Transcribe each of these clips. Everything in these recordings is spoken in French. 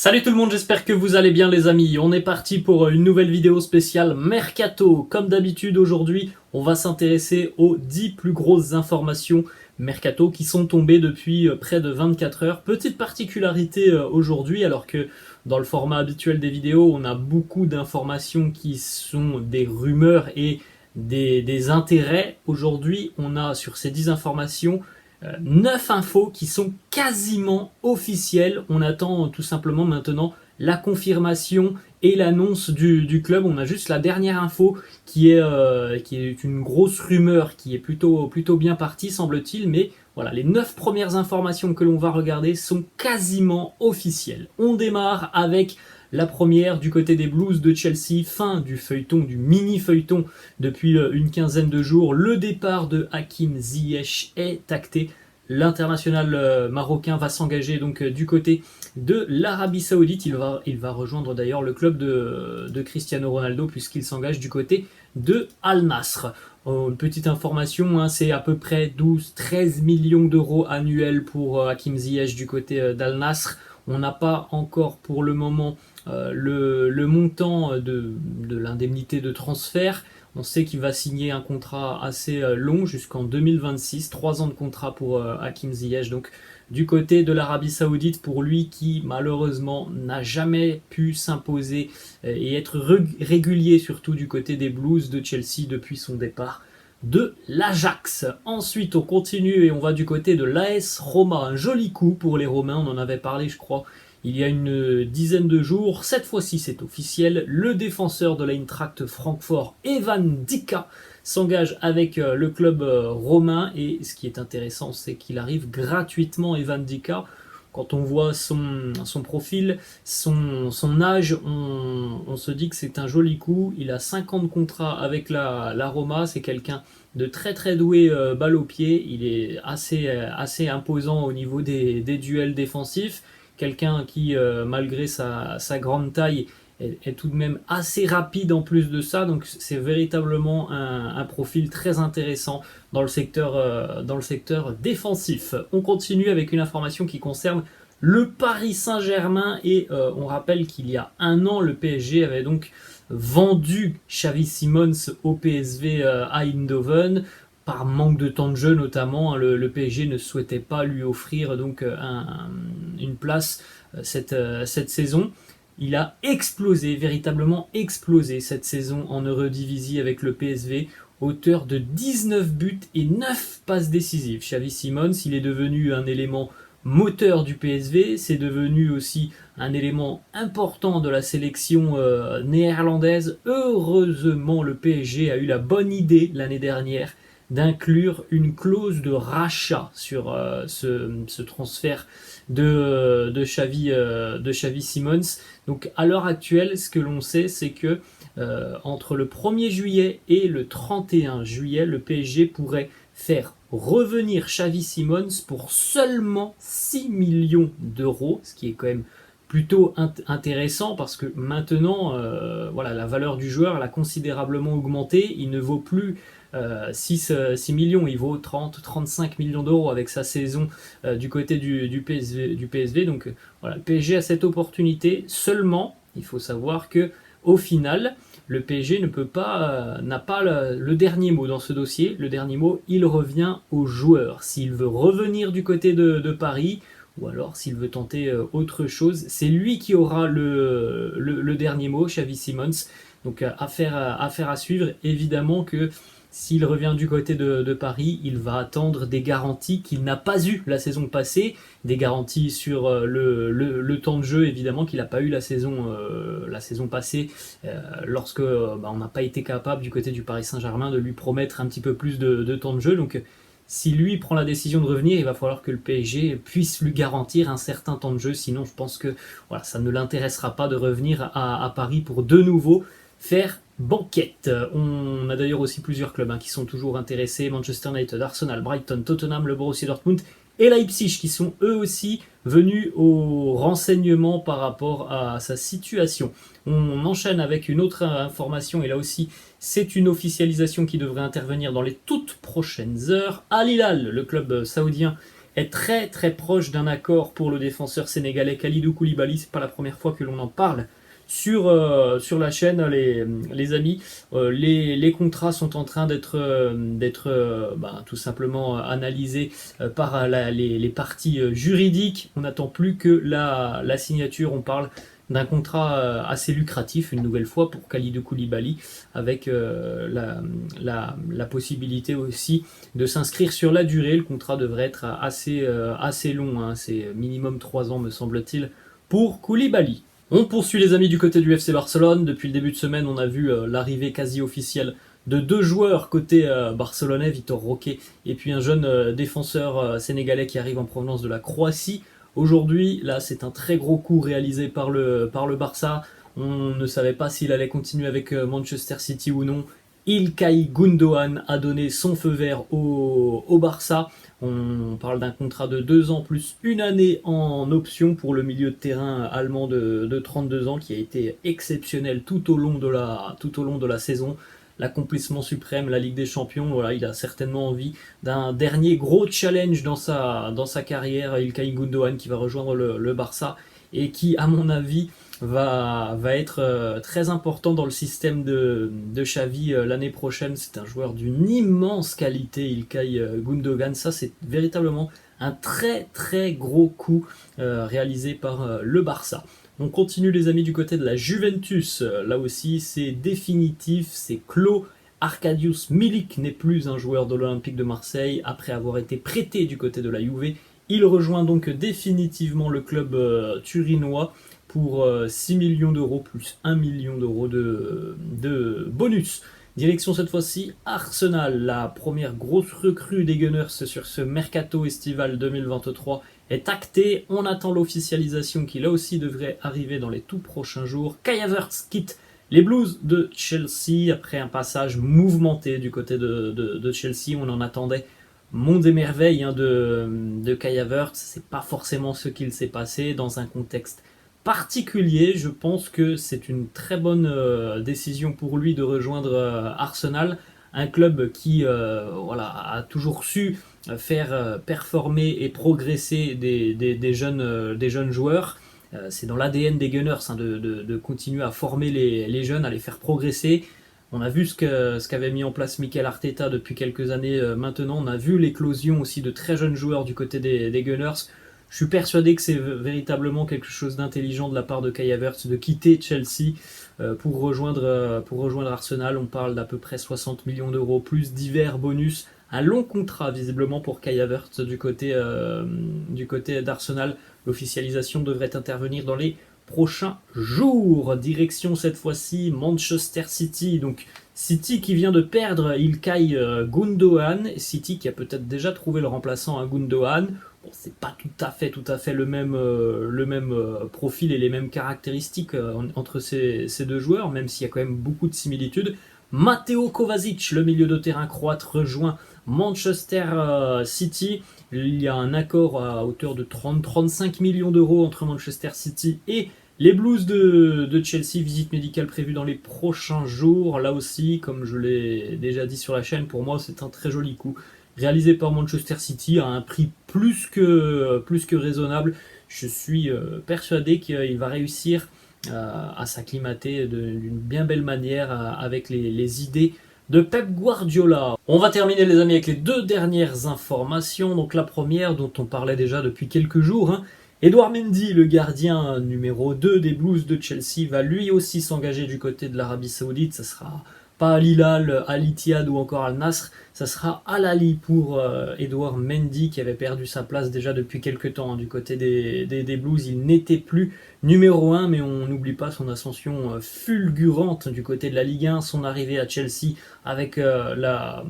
Salut tout le monde, j'espère que vous allez bien les amis. On est parti pour une nouvelle vidéo spéciale Mercato. Comme d'habitude aujourd'hui, on va s'intéresser aux 10 plus grosses informations Mercato qui sont tombées depuis près de 24 heures. Petite particularité aujourd'hui, alors que dans le format habituel des vidéos, on a beaucoup d'informations qui sont des rumeurs et des intérêts. Aujourd'hui, on a sur ces 10 informations 9 infos qui sont quasiment officielles. On attend tout simplement maintenant la confirmation et l'annonce du club. On a juste la dernière info qui est une grosse rumeur qui est plutôt bien partie semble-t-il. Mais voilà, les 9 premières informations que l'on va regarder sont quasiment officielles. On démarre avec la première du côté des Blues de Chelsea, fin du feuilleton, du mini-feuilleton depuis une quinzaine de jours. Le départ de Hakim Ziyech est acté. L'international marocain va s'engager donc du côté de l'Arabie Saoudite. Il va rejoindre d'ailleurs le club de Cristiano Ronaldo puisqu'il s'engage du côté de Al Nassr. Une petite information, c'est à peu près 12-13 millions d'euros annuels pour Hakim Ziyech du côté d'Al Nassr. On n'a pas encore pour le moment le montant de l'indemnité de transfert. On sait qu'il va signer un contrat assez long jusqu'en 2026, 3 ans de contrat pour Hakim Ziyech. Donc du côté de l'Arabie Saoudite, pour lui qui malheureusement n'a jamais pu s'imposer et être régulier, surtout du côté des Blues de Chelsea depuis son départ de l'Ajax. Ensuite on continue et on va du côté de l'AS Roma. Un joli coup pour les Romains, on en avait parlé je crois il y a une dizaine de jours. Cette fois-ci c'est officiel, le défenseur de l'Eintracht Francfort, Evan Dika, s'engage avec le club romain. Et ce qui est intéressant, c'est qu'il arrive gratuitement, Evan Dika. Quand on voit son profil, son âge, on se dit que c'est un joli coup. Il a 5 ans de contrat avec la Roma. C'est quelqu'un de très très doué balle au pied. Il est assez imposant au niveau des duels défensifs. Quelqu'un qui, malgré sa grande taille, est tout de même assez rapide en plus de ça. Donc c'est véritablement un profil très intéressant dans le secteur défensif. On continue avec une information qui concerne le Paris Saint-Germain. Et on rappelle qu'il y a un an, le PSG avait donc vendu Xavi Simons au PSV à Eindhoven par manque de temps de jeu notamment. Le PSG ne souhaitait pas lui offrir donc une place cette saison. Il a explosé, véritablement explosé cette saison en Eredivisie avec le PSV, auteur de 19 buts et 9 passes décisives. Xavi Simons, il est devenu un élément moteur du PSV, c'est devenu aussi un élément important de la sélection néerlandaise. Heureusement, le PSG a eu la bonne idée l'année dernière d'inclure une clause de rachat sur ce transfert de Xavi Simons. Donc à l'heure actuelle, ce que l'on sait, c'est que entre le 1er juillet et le 31 juillet, le PSG pourrait faire revenir Xavi Simons pour seulement 6 millions d'euros, ce qui est quand même plutôt intéressant parce que maintenant, voilà, la valeur du joueur elle a considérablement augmenté. Il ne vaut plus 6 millions, il vaut 30-35 millions d'euros avec sa saison du côté du PSV. Donc voilà, le PSG a cette opportunité. Seulement, il faut savoir que au final, le PSG n'a pas le dernier mot dans ce dossier. Le dernier mot, il revient au joueur. S'il veut revenir du côté de Paris, ou alors s'il veut tenter autre chose, c'est lui qui aura le dernier mot, Xavi Simons. Donc affaire à suivre. Évidemment que s'il revient du côté de Paris, il va attendre des garanties qu'il n'a pas eues la saison passée, des garanties sur le temps de jeu évidemment qu'il n'a pas eu la saison passée lorsque on n'a pas été capable du côté du Paris Saint-Germain de lui promettre un petit peu plus de temps de jeu. Donc si lui prend la décision de revenir, il va falloir que le PSG puisse lui garantir un certain temps de jeu, sinon je pense que voilà, ça ne l'intéressera pas de revenir à Paris pour de nouveau faire banquette. On a d'ailleurs aussi plusieurs clubs qui sont toujours intéressés, Manchester United, Arsenal, Brighton, Tottenham, le Borussia Dortmund et Leipzig qui sont eux aussi venus au renseignement par rapport à sa situation. On enchaîne avec une autre information et là aussi c'est une officialisation qui devrait intervenir dans les toutes prochaines heures. Al Hilal, le club saoudien, est très très proche d'un accord pour le défenseur sénégalais Kalidou Koulibaly. C'est pas la première fois que l'on en parle sur la chaîne, les amis. Les contrats sont en train d'être tout simplement analysés par les parties juridiques. On n'attend plus que la signature. On parle d'un contrat assez lucratif, une nouvelle fois, pour Kalidou Koulibaly, avec la possibilité aussi de s'inscrire sur la durée. Le contrat devrait être assez long, hein. C'est minimum 3 ans, me semble-t-il, pour Koulibaly. On poursuit les amis du côté du FC Barcelone. Depuis le début de semaine, on a vu l'arrivée quasi officielle de 2 joueurs côté barcelonais, Vitor Roque et puis un jeune défenseur sénégalais qui arrive en provenance de la Croatie. Aujourd'hui, là, c'est un très gros coup réalisé par le Barça. On ne savait pas s'il allait continuer avec Manchester City ou non. İlkay Gündoğan a donné son feu vert au Barça. On parle d'un contrat de 2 ans plus 1 année en option pour le milieu de terrain allemand de 32 ans qui a été exceptionnel tout au long de la saison. L'accomplissement suprême, la Ligue des Champions, voilà, il a certainement envie d'un dernier gros challenge dans sa carrière. İlkay Gündoğan qui va rejoindre le Barça et qui, à mon avis, va être très important dans le système de Xavi l'année prochaine. C'est un joueur d'une immense qualité, İlkay Gündoğan. Ça, c'est véritablement un très très gros coup réalisé par le Barça. On continue les amis du côté de la Juventus. Là aussi, c'est définitif, c'est clos. Arkadiusz Milik n'est plus un joueur de l'Olympique de Marseille après avoir été prêté du côté de la Juve. Il rejoint donc définitivement le club turinois pour 6 millions d'euros plus 1 million d'euros de bonus. Direction cette fois-ci Arsenal, la première grosse recrue des Gunners sur ce mercato estival 2023 est actée. On attend l'officialisation qui là aussi devrait arriver dans les tout prochains jours. Kai Havertz quitte les Blues de Chelsea après un passage mouvementé du côté de Chelsea. On en attendait mondes et merveilles de Kai Havertz. C'est pas forcément ce qu'il s'est passé dans un contexte particulier. Je pense que c'est une très bonne décision pour lui de rejoindre Arsenal, un club qui a toujours su faire performer et progresser des jeunes joueurs. C'est dans l'ADN des Gunners de continuer à former les jeunes, à les faire progresser. On a vu ce qu'avait mis en place Mikel Arteta depuis quelques années maintenant. On a vu l'éclosion aussi de très jeunes joueurs du côté des Gunners. Je suis persuadé que c'est véritablement quelque chose d'intelligent de la part de Kai Havertz de quitter Chelsea pour rejoindre Arsenal. On parle d'à peu près 60 millions d'euros plus divers bonus. Un long contrat visiblement pour Kai Havertz du côté d'Arsenal. L'officialisation devrait intervenir dans les prochains jours. Direction cette fois-ci Manchester City. Donc City qui vient de perdre İlkay Gündoğan. City qui a peut-être déjà trouvé le remplaçant à Gündoğan. Bon, c'est pas tout à fait le même profil et les mêmes caractéristiques entre ces deux joueurs, même s'il y a quand même beaucoup de similitudes. Mateo Kovacic, le milieu de terrain croate, rejoint Manchester City. Il y a un accord à hauteur de 30-35 millions d'euros entre Manchester City et les Blues de Chelsea. Visite médicale prévue dans les prochains jours. Là aussi, comme je l'ai déjà dit sur la chaîne, pour moi c'est un très joli coup réalisé par Manchester City à un prix plus que raisonnable. Je suis persuadé qu'il va réussir à s'acclimater d'une bien belle manière avec les idées de Pep Guardiola. On va terminer les amis avec les 2 dernières informations. Donc la première dont on parlait déjà depuis quelques jours, Edouard Mendy, le gardien numéro 2 des Blues de Chelsea, va lui aussi s'engager du côté de l'Arabie Saoudite. Ça sera pas Al Hilal, Al Ittihad ou encore Al Nasr, ça sera Al Ahly pour Edouard Mendy qui avait perdu sa place déjà depuis quelques temps du côté des Blues. Il n'était plus numéro 1, mais on n'oublie pas son ascension fulgurante du côté de la Ligue 1, son arrivée à Chelsea avec la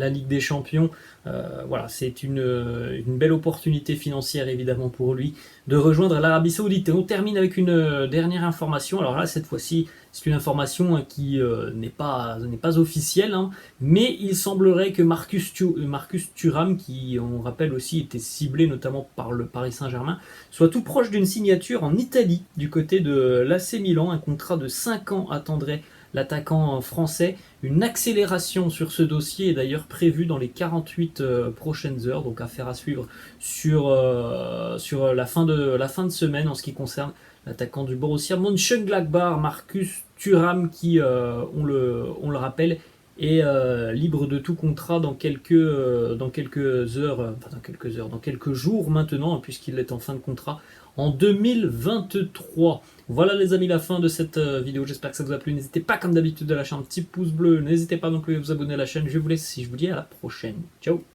Ligue des Champions. Voilà, c'est une belle opportunité financière évidemment pour lui de rejoindre l'Arabie Saoudite. Et on termine avec une dernière information. Alors là, cette fois-ci, c'est une information qui n'est pas officielle, mais il semblerait que Marcus Thuram, qui on rappelle aussi était ciblé notamment par le Paris Saint-Germain, soit tout proche d'une signature en Italie du côté de l'AC Milan. Un contrat de 5 ans attendrait l'attaquant français. Une accélération sur ce dossier est d'ailleurs prévue dans les 48 prochaines heures, donc affaire à suivre sur la fin de semaine en ce qui concerne l'attaquant du Borussia Mönchengladbach, Marcus Thuram, qui, on le rappelle, est libre de tout contrat dans quelques heures, dans quelques jours maintenant, puisqu'il est en fin de contrat en 2023. Voilà les amis, la fin de cette vidéo, j'espère que ça vous a plu. N'hésitez pas comme d'habitude à lâcher un petit pouce bleu, n'hésitez pas non plus à vous abonner à la chaîne. Je vous laisse, si je vous dis à la prochaine. Ciao.